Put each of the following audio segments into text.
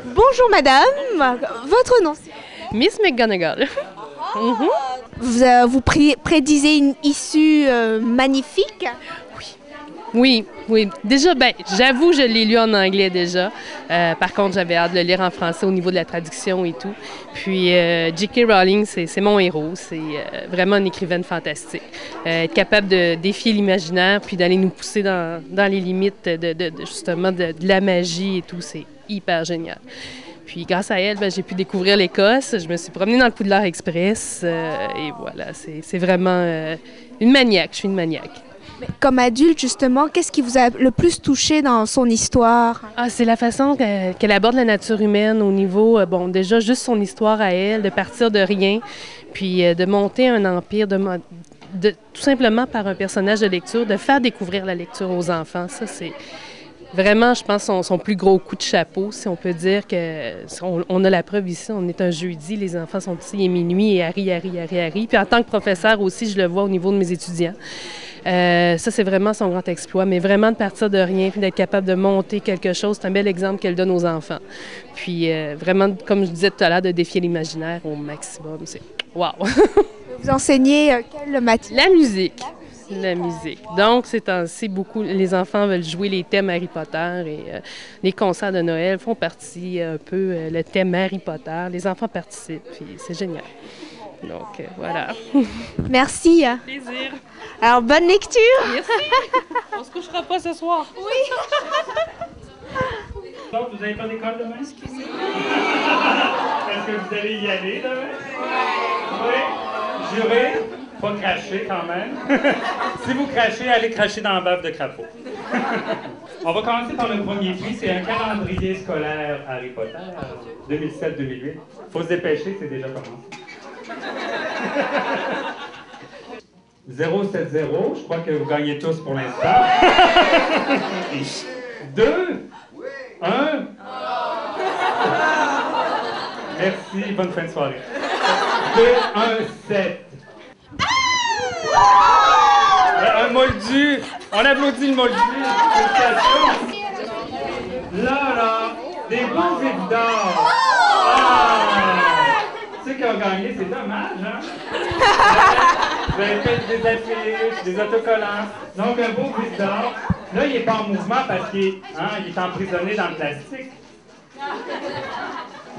Bonjour madame, votre nom? Miss McGonagall. Mhm. Vous prédisez une issue magnifique? Oui, oui. Déjà, ben, j'avoue, je l'ai lu en anglais déjà. Par contre, j'avais hâte de le lire en français au niveau de la traduction et tout. Puis, J.K. Rowling, c'est mon héros. C'est vraiment une écrivaine fantastique. Être capable de défier l'imaginaire, puis d'aller nous pousser dans les limites justement de la magie et tout, c'est hyper génial. Puis grâce à elle, ben, j'ai pu découvrir l'Écosse. Je me suis promenée dans le Poudlard Express. Et voilà, c'est vraiment une maniaque. Je suis une maniaque. Comme adulte, justement, qu'est-ce qui vous a le plus touché dans son histoire? Ah, c'est la façon qu'elle aborde la nature humaine au niveau, bon, déjà juste son histoire à elle, de partir de rien, puis de monter un empire, tout simplement par un personnage de lecture, de faire découvrir la lecture aux enfants. Ça, c'est vraiment, je pense, son plus gros coup de chapeau, si on peut dire on a la preuve ici, on est un jeudi, les enfants sont ici, il est minuit et Harry. Puis en tant que professeur aussi, je le vois au niveau de mes étudiants. Ça, c'est vraiment son grand exploit, mais vraiment de partir de rien puis d'être capable de monter quelque chose, c'est un bel exemple qu'elle donne aux enfants. Puis vraiment, comme je disais tout à l'heure, de défier l'imaginaire au maximum. C'est wow! Vous enseignez quelle matière? La musique. La musique. Donc, ces temps-ci, beaucoup, les enfants veulent jouer les thèmes Harry Potter et les concerts de Noël font partie un peu le thème Harry Potter. Les enfants participent, puis c'est génial. Donc, voilà. Merci. Plaisir. Alors, bonne lecture. Merci. On se couchera pas ce soir. Oui. Donc, vous n'avez pas d'école demain? Excusez. Est-ce que vous allez y aller demain? Oui. Jurez, pas cracher quand même. Si vous crachez, allez cracher dans la bave de crapaud. On va commencer par le premier prix. C'est un calendrier scolaire Harry Potter 2007-2008. Faut se dépêcher, c'est déjà commencé. 070, je crois que vous gagnez tous pour l'instant. 2, 1. Merci, bonne fin de soirée. 2, 1, 7. Un moldu. On applaudit le moldu. Félicitations. Là, des bons évidents. Ceux qui ont gagné, c'est dommage, hein? Vous avez fait des affiches, des autocollants. Donc, un beau quiz d'or. Là, il n'est pas en mouvement parce qu'il est emprisonné dans le plastique.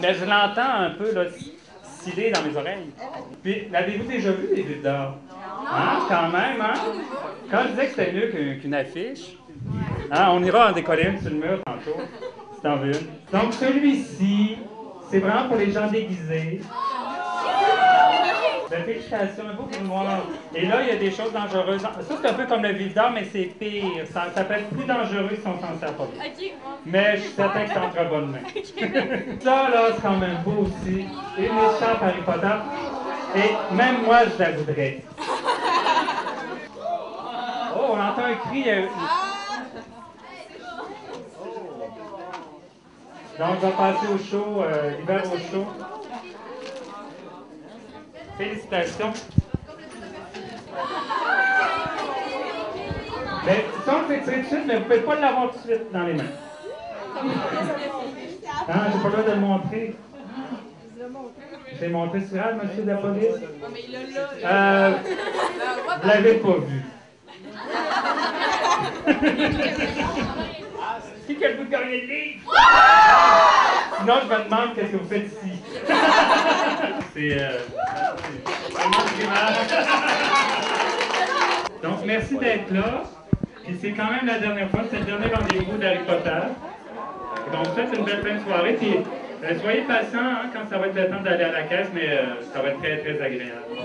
Mais je l'entends un peu, là, sciller dans mes oreilles. Puis, l'avez-vous déjà vu, les quiz d'or? Hein? Quand même, hein? Quand je disais que c'était mieux qu'une affiche, hein, on ira en décoller une sur le mur tantôt, si t'en veux une. Donc, celui-ci, c'est vraiment pour les gens déguisés. Ben, félicitations, un beau grimoire. Et là, il y a des choses dangereuses. Ça, c'est un peu comme le vif d'or, mais c'est pire. Ça peut être plus dangereux si on s'en sert pas bien. Mais je suis certain que c'est entre bonnes mains. Ça, là, c'est quand même beau aussi. Une écharpe Harry Potter. Et même moi, je la voudrais. Oh, on entend un cri. Donc, on va passer au show, l'hiver au show. Félicitations. Ben, ça, on le fait tirer tout de suite, mais vous ne pouvez pas l'avoir tout de suite dans les mains. Hein, j'ai pas le droit de le montrer. Je l'ai montré sur elle, monsieur de la police. Vous l'avez pas vu. Qui a le goût de gagner le livre? Sinon, je me demande qu'est-ce que vous faites ici. C'est vraiment primaire. Donc, merci d'être là. Puis c'est quand même la dernière fois, c'est le dernier rendez-vous d'Harry Potter. Donc, faites une belle fin de soirée. Puis, soyez patients hein, quand ça va être le temps d'aller à la caisse, mais ça va être très, très agréable.